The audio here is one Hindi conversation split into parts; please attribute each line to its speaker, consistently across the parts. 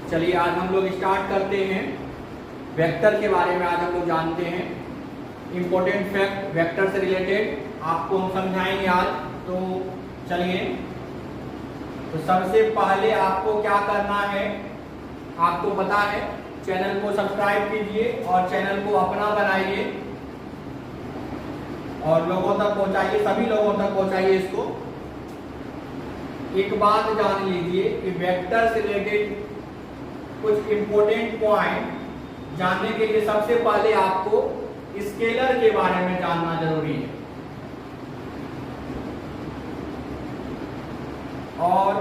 Speaker 1: चलिए आज हम लोग स्टार्ट करते हैं। वेक्टर के बारे में आज हम लोग जानते हैं। इम्पोर्टेंट फैक्ट वेक्टर से रिलेटेड आपको हम समझाएंगे आज। तो चलिए, तो सबसे पहले आपको क्या करना है, आपको पता है, चैनल को सब्सक्राइब कीजिए और चैनल को अपना बनाइए और लोगों तक पहुंचाइए, सभी लोगों तक पहुंचाइए इसको। एक बात जान लीजिए कि वेक्टर से रिलेटेड कुछ इंपॉर्टेंट पॉइंट जानने के लिए सबसे पहले आपको स्केलर के बारे में जानना जरूरी है। और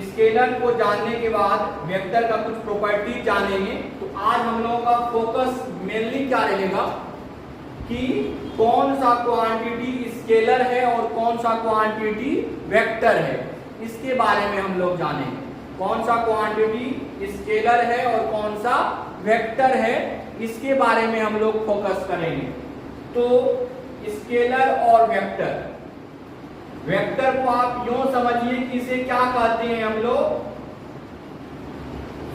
Speaker 1: स्केलर को जानने के बाद वेक्टर का कुछ प्रॉपर्टी जानेंगे। तो आज हम लोगों का फोकस मेनली क्या रहेगा कि कौन सा क्वांटिटी स्केलर है और कौन सा क्वांटिटी वेक्टर है, इसके बारे में हम लोग जानेंगे। कौन सा क्वांटिटी स्केलर है और कौन सा वेक्टर है, इसके बारे में हम लोग फोकस करेंगे। तो स्केलर और वेक्टर, वेक्टर को आप यूं समझिए कि इसे क्या कहते हैं हम लोग,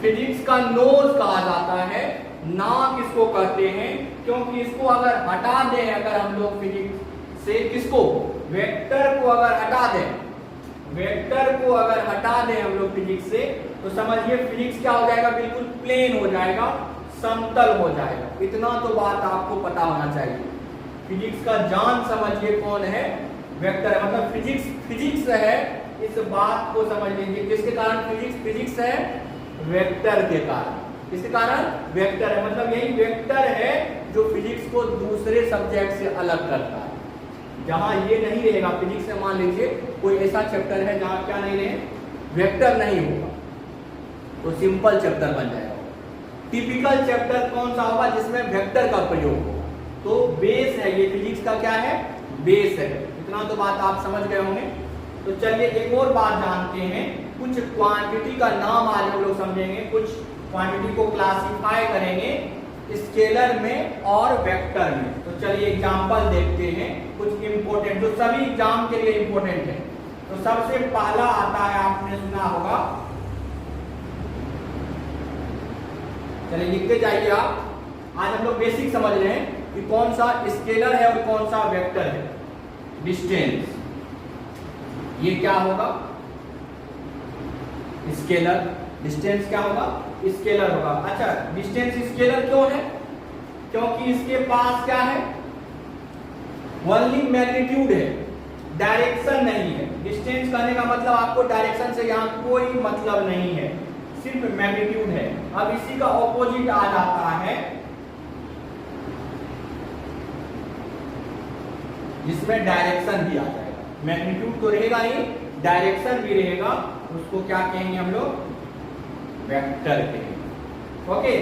Speaker 1: फिजिक्स का नोज कहा जाता है, नाक इसको कहते हैं। क्योंकि इसको अगर हटा दें, अगर हम लोग फिजिक्स से किसको, वेक्टर को अगर हटा दें, वेक्टर को अगर हटा दें हम लोग फिजिक्स से, तो समझिए फिजिक्स क्या हो जाएगा, बिल्कुल प्लेन हो जाएगा, समतल हो जाएगा। इतना तो बात आपको पता होना चाहिए। फिजिक्स का जान समझिए कौन है, वेक्टर है। मतलब फिजिक्स है, इस बात को समझ लीजिए। किसके कारण फिजिक्स है? वेक्टर के कारण। किसके कारण? वेक्टर है। मतलब यही वेक्टर है जो फिजिक्स को दूसरे सब्जेक्ट से अलग करता है। जहां ये नहीं रहेगा फिजिक्स में, मान लीजिए कोई ऐसा चैप्टर है जहां क्या नहीं रहे, वेक्टर नहीं होगा, तो सिंपल चैप्टर बन जाएगा। टिपिकल चैप्टर कौन सा होगा, जिसमें वेक्टर का प्रयोग होगा। तो बेस है ये, फिजिक्स का क्या है, बेस है। इतना तो बात आप समझ गए होंगे। तो चलिए एक और बात जानते हैं। कुछ क्वांटिटी का नाम आज हम लोग समझेंगे, कुछ क्वांटिटी को क्लासिफाई करेंगे स्केलर में और वेक्टर में। तो चलिए एग्जांपल देखते हैं, कुछ इंपॉर्टेंट जो सभी एग्जाम के लिए इंपॉर्टेंट है। तो सबसे पहला आता है, आपने सुना होगा, चलिए लिखते जाइए आप। आज हम लोग बेसिक समझ रहे हैं कि कौन सा स्केलर है और कौन सा वेक्टर है। डिस्टेंस, ये क्या होगा, स्केलर। डिस्टेंस क्या होगा, स्केलर होगा। अच्छा, डिस्टेंस स्केलर क्यों है? क्योंकि इसके पास क्या है, ओनली मैग्नीट्यूड है, डायरेक्शन नहीं है। डिस्टेंस कहने का मतलब आपको डायरेक्शन से यहाँ कोई मतलब नहीं है, सिर्फ मैग्नीट्यूड है। अब इसी का ऑपोजिट आ जाता है जिसमें डायरेक्शन भी आ जाएगा। मैग्नीट्यूड तो रहेगा ही, डायरेक्शन भी रहेगा, उसको क्या कहेंगे हम लोग, वेक्टर कहेंगे। Okay,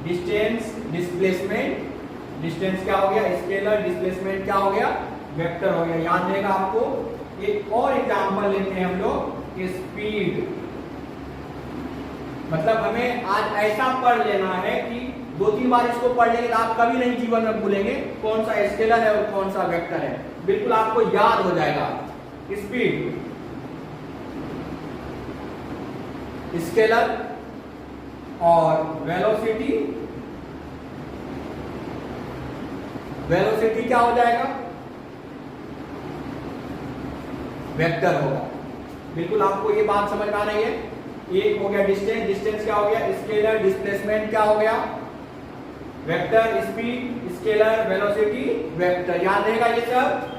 Speaker 1: distance, displacement. डिस्टेंस क्या हो गया, स्केलर। डिस्प्लेसमेंट क्या हो गया, वेक्टर हो गया। याद रहेगा आपको। एक और एग्जांपल लेते हैं हम लोग, स्पीड। मतलब हमें आज ऐसा पढ़ लेना है कि 2-3 बार इसको पढ़ लेंगे तो आप कभी नहीं जीवन में भूलेंगे कौन सा स्केलर है और कौन सा वेक्टर है। बिल्कुल आपको याद हो जाएगा। स्पीड स्केलर और वेलोसिटी, वेलोसिटी क्या हो जाएगा, वेक्टर होगा। बिल्कुल आपको ये बात समझ में आ रही है। एक हो गया डिस्टेंस, डिस्टेंस क्या हो गया, स्केलर। डिस्प्लेसमेंट क्या हो गया, vector. Speed scalar, velocity vector. याद रहेगा ये सब।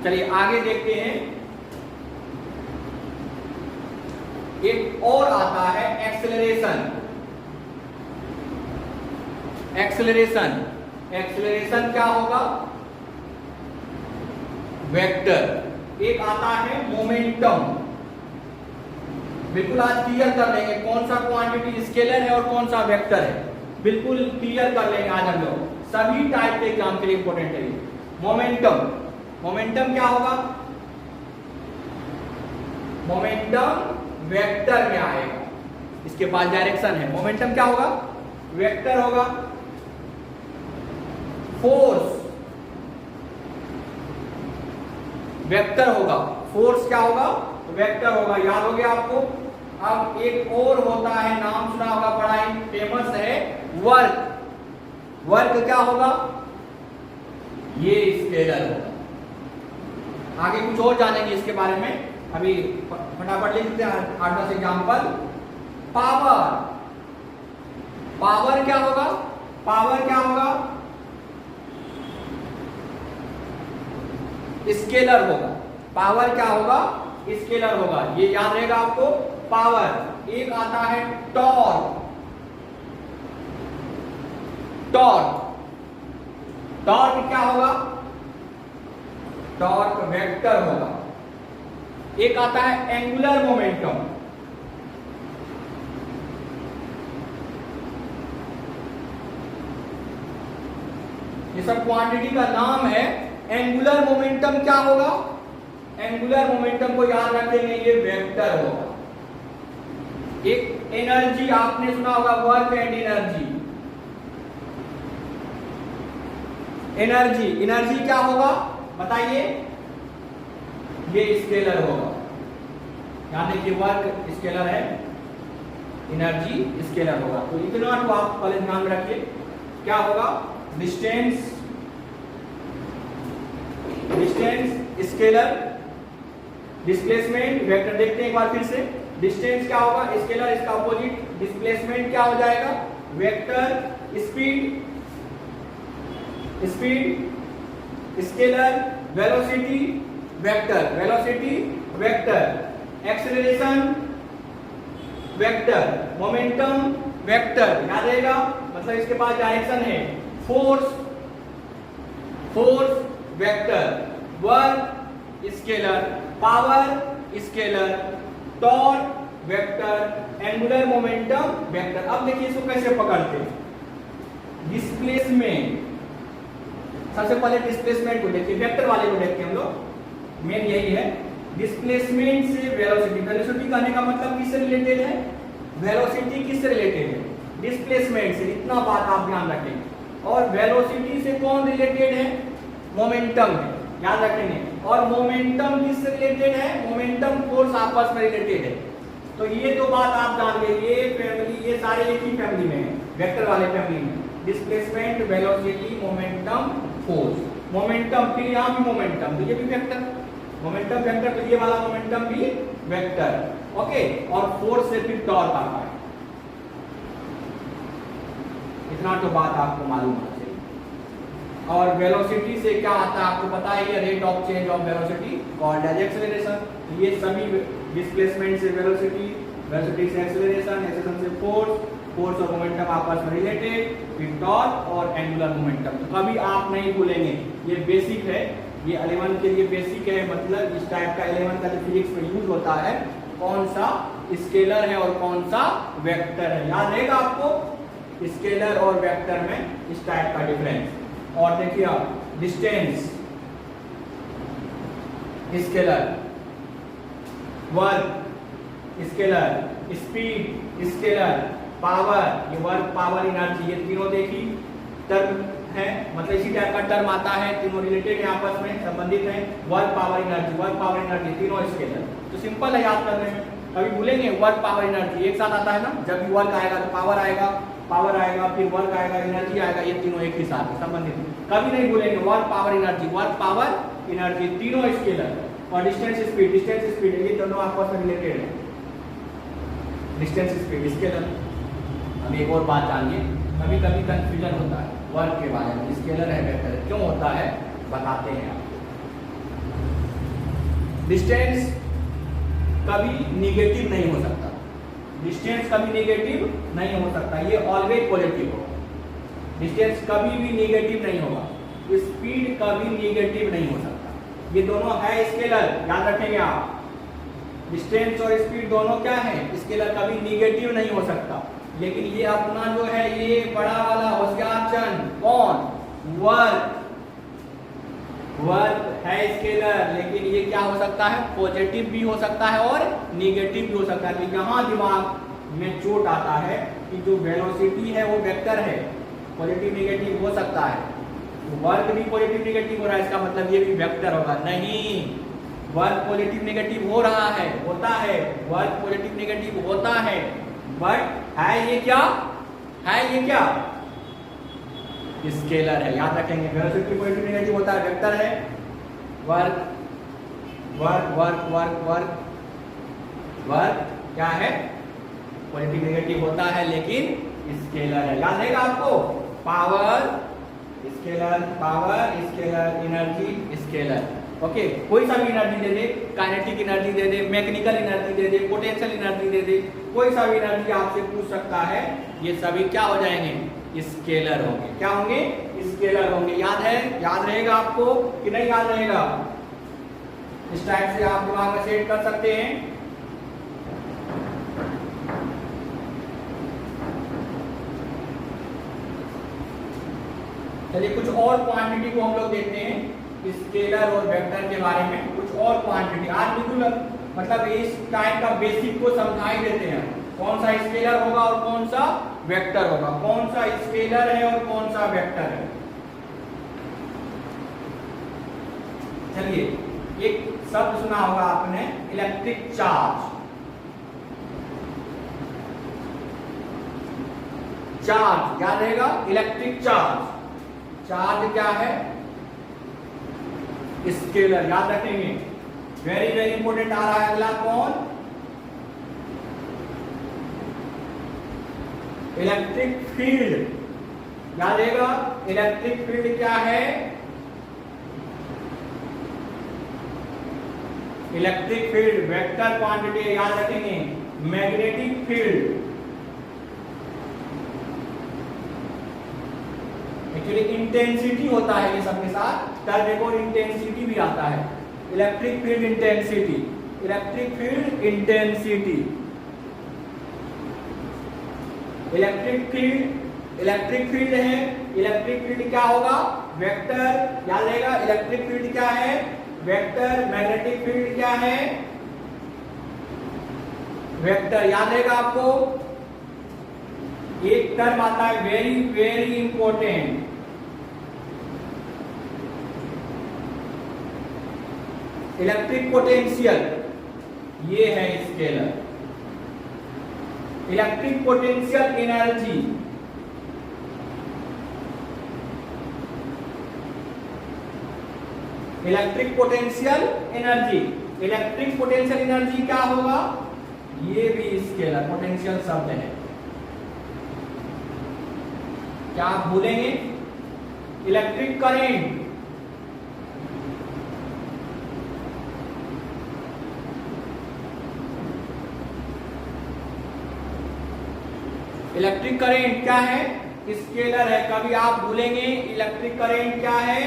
Speaker 1: चलिए आगे देखते हैं। एक और आता है एक्सेलरेशन। एक्सेलरेशन, एक्सेलरेशन क्या होगा, वेक्टर। एक आता है मोमेंटम। बिल्कुल आज क्लियर कर लेंगे कौन सा क्वांटिटी स्केलर है और कौन सा वेक्टर है। बिल्कुल क्लियर कर लेंगे आज हम लोग। सभी टाइप के एग्जाम के लिए इंपॉर्टेंट है। मोमेंटम, मोमेंटम क्या होगा, मोमेंटम वेक्टर में आएगा, इसके पास डायरेक्शन है। मोमेंटम क्या होगा, वेक्टर होगा। फोर्स वेक्टर होगा, फोर्स क्या होगा, वेक्टर होगा। याद हो गया आपको। अब एक और होता है, नाम सुना होगा, बड़ा ही फेमस है, वर्क। वर्क क्या होगा? ये स्केलर होगा। आगे कुछ और जानेंगे इसके बारे में, अभी फटाफट लिख लेते हैं 8-10 एग्जाम्पल। पावर, पावर क्या होगा? पावर क्या होगा? स्केलर होगा। पावर क्या होगा? स्केलर होगा, ये याद रहेगा आपको। पावर। एक आता है टॉर्क। टॉर्क, टॉर्क क्या होगा? टॉर्क वेक्टर होगा। एक आता है एंगुलर मोमेंटम। ये सब क्वांटिटी का नाम है। एंगुलर मोमेंटम क्या होगा? एंगुलर मोमेंटम को याद रखेंगे, ये वेक्टर होगा। एक एनर्जी आपने सुना होगा, work and energy. Energy, energy क्या होगा बताइए? ये स्केलर होगा। यानी कि वर्क स्केलर है, एनर्जी स्केलर होगा। तो इतना तो आप पहले ध्यान रखिए। क्या होगा? Distance, distance scalar, displacement vector. देखते हैं एक बार फिर से। डिस्टेंस क्या होगा? स्केलर, इसका अपोजिट डिस्प्लेसमेंट क्या हो जाएगा? Vector. Speed, speed scalar. Velocity vector, velocity vector. Acceleration vector. Momentum vector. याद रहेगा, मतलब इसके पास डायरेक्शन है। Force, force vector. Work scalar, power scalar, torque vector, angular momentum vector. अब देखिए इसको कैसे पकड़ते हैं। डिस्प्लेसमेंट, सबसे पहले डिस्प्लेसमेंट को देखिए, वेक्टर वाले को देखते हैं हम लोग। मेन यही है, डिस्प्लेसमेंट से वेलोसिटी। वेलोसिटी कहने का मतलब किससे रिलेटेड है? वेलोसिटी किससे रिलेटेड है? डिस्प्लेसमेंट से। इतना बात आप ध्यान रखेंगे। और वेलोसिटी से कौन रिलेटेड है? मोमेंटम है, याद रखेंगे। और मोमेंटम किससे रिलेटेड है? मोमेंटम फोर्स आपस में रिलेटेड है। तो ये दो बात आप जान गए। ये फैमिली, ये सारे एक ही फैमिली में है, वेक्टर वाले फैमिली में। Displacement, velocity, momentum, force. Momentum, फिर यहाँ भी मोमेंटम, तो ये भी वेक्टर। मोमेंटम वेक्टर, तो ये वाला मोमेंटम भी वेक्टर। ओके। और फोर्स से फिर टॉर्क आता है। इतना तो बात आपको मालूम होना चाहिए। और वेलोसिटी से क्या आता है आपको पता है? Rate of change of velocity called as acceleration. ये सभी डिस्प्लेसमेंट से वेलोसिटी, वेलोसिटी से एक्सेलरेशन, एक्सेलरेशन से फोर्स, फोर्स और मोमेंटम आपस में रिलेटेड, फिर टॉर्क और एंगुलर मोमेंटम। तो कभी आप नहीं भूलेंगे, ये बेसिक है, ये 11 के लिए बेसिक है। मतलब इस टाइप का 11 का जो फिजिक्स में यूज होता है, कौन सा स्केलर है और कौन सा वेक्टर है, याद रहेगा आपको। स्केलर और वेक्टर में इस टाइप का डिफरेंस। और देखिए आप, distance scalar, work scalar, speed scalar, power, ये वर्क, पावर, एनर्जी, ये तीनों देखी टर्म है। मतलब इसी टाइप का टर्म आता है, तीनों रिलेटेड है, आपस में संबंधित है। Work, power, energy, work, power, energy, तीनों स्केलर। तो सिंपल है याद करने में। कभी भूलेंगे? वर्क, पावर, एनर्जी एक साथ आता है ना। जब भी वर्क आएगा तो पावर आएगा, पावर आएगा, फिर वर्क आएगा, एनर्जी आएगा, ये तीनों एक ही साथ संबंधित। कभी नहीं भूलेंगे work, power, energy, work, power, energy, तीनों स्केलर। और डिस्टेंस, स्पीड, डिस्टेंस, स्पीड, ये दोनों आपस में रिलेटेड है। Distance, speed, scalar. अब एक और बात जानिए, कभी कभी कंफ्यूजन होता है वर्क के बारे में, स्केलर है वेक्टर है, क्यों होता है बताते हैं आपको। डिस्टेंस कभी निगेटिव नहीं हो सकता। डिस्टेंस कभी नेगेटिव नहीं हो सकता, ये ऑलवेज पॉजिटिव होगा। डिस्टेंस कभी भी नेगेटिव नहीं होगा। स्पीड कभी नेगेटिव नहीं हो सकता। ये दोनों है स्केलर, याद रखेंगे आप। डिस्टेंस और स्पीड दोनों क्या है? स्केलर, कभी नेगेटिव नहीं हो सकता। लेकिन ये अपना जो है, ये बड़ा वाला होशियार चंद, कौन? वर्क। वर्क है स्केलर, लेकिन ये क्या हो सकता है? पॉजिटिव भी हो सकता है और नेगेटिव भी हो सकता है। तो यहाँ दिमाग में चोट आता है कि जो वेलोसिटी है वो वेक्टर है, पॉजिटिव नेगेटिव हो सकता है। वर्क भी पॉजिटिव नेगेटिव हो रहा है, इसका मतलब ये भी वेक्टर होगा। नहीं, वर्क पॉजिटिव नेगेटिव हो रहा है, होता है, वर्क पॉजिटिव नेगेटिव होता बट है ये क्या, है ये क्या, स्केलर है। याद रखेंगे वेलोसिटी पॉजिटिव नेगेटिव होता है, वेक्टर है, work work work work work work क्या है, पॉजिटिव नेगेटिव होता है लेकिन स्केलर है। याद रहेगा आपको, power scalar, power scalar, energy scalar. Okay, कोई सा भी एनर्जी दे दे, काइनेटिक एनर्जी दे दे, मैकेनिकल एनर्जी दे दे, पोटेंशियल एनर्जी दे दे, कोई सा भी एनर्जी आपसे पूछ सकता है, ये सभी क्या हो जाएंगे, स्केलर होंगे। क्या होंगे, स्केलर होंगे। याद है, याद रहेगा आपको कि नहीं याद रहेगा? इस टाइप से आप दिमाग में सेट कर सकते हैं। चलिए कुछ और क्वांटिटी को हम लोग देखते हैं, स्केलर और वेक्टर के बारे में कुछ और क्वांटिटी। आज बिल्कुल मतलब इस टाइप का बेसिक को समझा ही देते हैं, कौन सा स्केलर होगा और कौन सा वेक्टर होगा, कौन सा स्केलर है और कौन सा वेक्टर है। चलिए, एक शब्द सुना होगा आपने, इलेक्ट्रिक चार्ज। चार्ज याद रहेगा, इलेक्ट्रिक चार्ज। चार्ज क्या है, स्केलर। याद रखेंगे, वेरी वेरी इंपोर्टेंट आ रहा है अगला, कौन, इलेक्ट्रिक फील्ड। याद रहेगा, इलेक्ट्रिक फील्ड क्या है, इलेक्ट्रिक फील्ड वेक्टर क्वांटिटी। याद रखेंगे, मैग्नेटिक फील्ड, एक्चुअली इंटेंसिटी होता है ये सबके साथ, तब देखो इंटेंसिटी भी आता है, electric field intensity, electric field intensity, electric field, electric field है, इलेक्ट्रिक फील्ड क्या होगा, वेक्टर। याद रहेगा, इलेक्ट्रिक फील्ड क्या है, वेक्टर। मैग्नेटिक फील्ड क्या है, वेक्टर। याद रहेगा आपको, एक टर्म आता है very very important, electric potential, ये है scalar. Electric potential energy, electric potential energy, electric potential energy क्या होगा, ये भी स्केलर पोटेंशियल शब्द है। क्या आप भूलेंगे, इलेक्ट्रिक करेंट, इलेक्ट्रिक करंट क्या है, स्केलर है। कभी आप भूलेंगे, इलेक्ट्रिक करंट क्या है,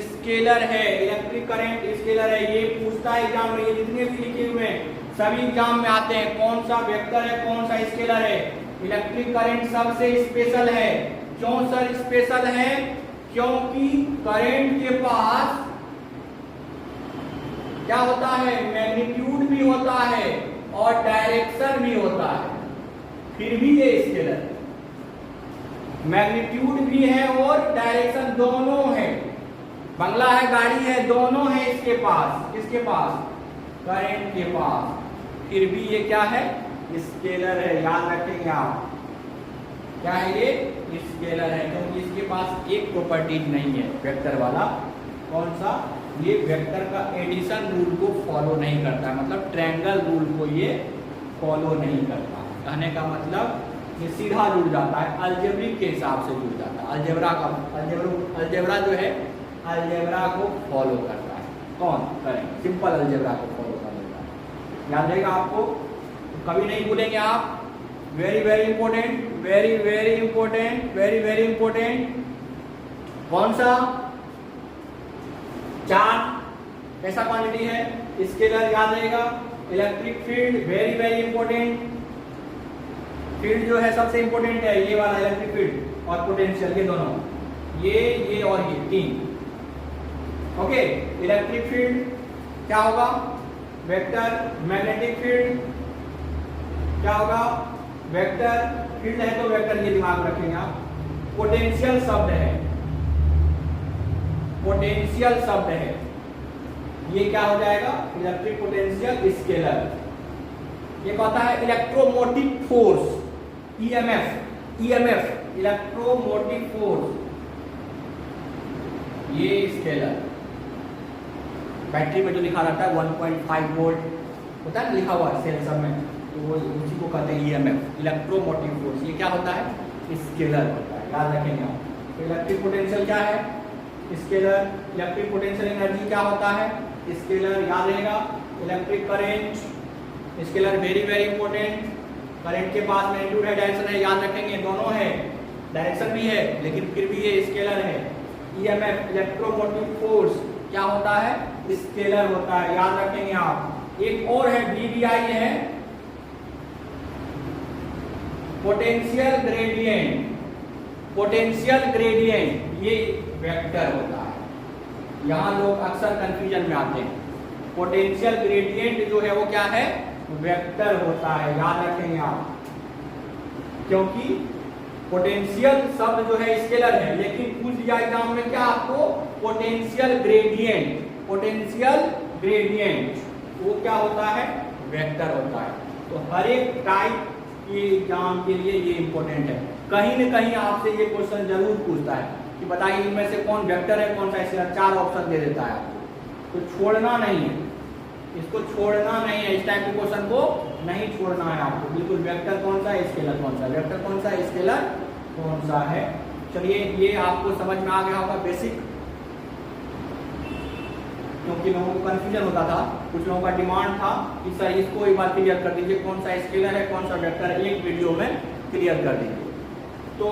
Speaker 1: स्केलर है। इलेक्ट्रिक करंट स्केलर है, ये पूछता है एग्जाम में, ये जितने भी लिखे हुए हैं सभी एग्जाम में आते हैं, कौन सा वेक्टर है कौन सा स्केलर है। इलेक्ट्रिक करंट सबसे स्पेशल है। क्यों सर स्पेशल है, क्योंकि करंट के पास क्या होता है, मैग्नीट्यूड भी होता है और डायरेक्शन भी होता है, फिर भी ये स्केलर, मैग्नीट्यूड भी है और डायरेक्शन दोनों है। बंगला है, गाड़ी है, दोनों है इसके पास, किसके पास, करंट के पास, फिर भी ये क्या है, स्केलर है। याद रखेंगे आप, क्या है ये, स्केलर है, क्योंकि इसके पास एक प्रॉपर्टीज नहीं है वेक्टर वाला। कौन सा, ये वेक्टर का एडिशन रूल को फॉलो नहीं करता, मतलब ट्रायंगल रूल को ये फॉलो नहीं करता। कहने का मतलब ये सीधा जुड़ जाता है, अलजेब्रिक के हिसाब से जुड़ जाता है। अलजेब्रा का अलजेब्रा जो है, अलजेब्रा को फॉलो करता है। कौन, करेंट, सिंपल अलजेब्रा को फॉलो कर लेता है। याद रहेगा आपको, तो कभी नहीं भूलेंगे आप। Very very important, very very important, very very important. कौन सा, चार्ज कैसा क्वांटिटी है, स्केलर। याद रहेगा, electric field very very important, field जो है सबसे इंपॉर्टेंट है, ये वाला इलेक्ट्रिक फील्ड और पोटेंशियल, ये दोनों, ये और ये तीन। ओके, इलेक्ट्रिक फील्ड क्या होगा, वेक्टर। मैग्नेटिक फील्ड क्या होगा, वेक्टर। फील्ड है तो वेक्टर, ये दिमाग रखेंगे आप। पोटेंशियल शब्द है, पोटेंशियल शब्द है, ये क्या हो जाएगा, इलेक्ट्रिक पोटेंशियल स्केलर। ये कहता है electromotive force, EMF electromotive force, ये स्केलर बैटरी में जो लिखा रहता है 1.5 वोल्ट होता है लिखा हुआ सेल सब में, तो वो उसी को कहते हैं ईएमएफ इलेक्ट्रोमोटिव फोर्स। ये क्या होता है? स्केलर होता है, याद रखेंगे आप। तो इलेक्ट्रिक पोटेंशियल क्या है? स्केलर। इलेक्ट्रिक पोटेंशियल एनर्जी क्या होता है? स्केलर, याद रहेगा। Electric current, scalar very very important. Current के पास मैग्नीट्यूड है, डायरेक्शन है, याद रखेंगे, दोनों है, डायरेक्शन भी है लेकिन फिर भी ये स्केलर है। ईएमएफ इलेक्ट्रोमोटिव फोर्स क्या होता है? स्केलर होता है, याद रखेंगे आप। एक और है वीवीआई है, पोटेंशियल ग्रेडियंट। पोटेंशियल ग्रेडियंट ये वेक्टर होता है, यहां लोग अक्सर कंफ्यूजन में आते हैं। पोटेंशियल ग्रेडियंट जो है वो क्या है? वेक्टर होता है, याद रखेंगे आप, क्योंकि पोटेंशियल शब्द जो है स्केलर है लेकिन पूछ दिया एग्जाम में क्या आपको? Potential gradient. पोटेंशियल ग्रेडियंट वो क्या होता है? वेक्टर होता है। तो हर एक टाइप के एग्जाम के लिए ये इंपॉर्टेंट है। कहीं न कहीं आपसे ये क्वेश्चन जरूर पूछता है कि बताइए इनमें से कौन वेक्टर है कौन सा स्केलर, 4 ऑप्शन दे देता है आपको, तो छोड़ना नहीं है, इसको छोड़ना नहीं है, इस टाइप के क्वेश्चन को नहीं छोड़ना है आपको। बिल्कुल वेक्टर कौन सा है, स्केलर कौन सा, वेक्टर कौन सा है, स्केलर कौन सा है। चलिए ये आपको समझ में आ गया होगा बेसिक, क्योंकि लोगों को कंफ्यूजन होता था, कुछ लोगों का डिमांड था कि सर इसको एक बार क्लियर कर दीजिए, कौन सा स्केलर है कौन सा वेक्टर है, एक वीडियो में क्लियर कर दीजिए। तो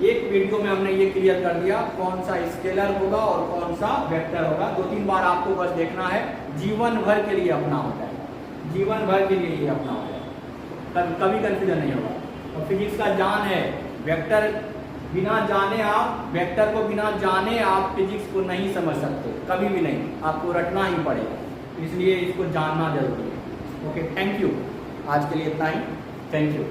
Speaker 1: एक वीडियो में हमने ये क्लियर कर दिया कौन सा स्केलर होगा और कौन सा वेक्टर होगा। 2-3 बार आपको बस देखना है, जीवन भर के लिए अपना होता है, जीवन भर के लिए ये अपना होता है, कभी कंफ्यूजन नहीं होगा। और फिजिक्स का जान है, वेक्टर बिना जाने आप, वेक्टर को बिना जाने आप फिजिक्स को नहीं समझ सकते, कभी भी नहीं, आपको रटना ही पड़ेगा, इसलिए इसको जानना जरूरी है। ओके, थैंक यू, आज के लिए इतना ही, थैंक यू।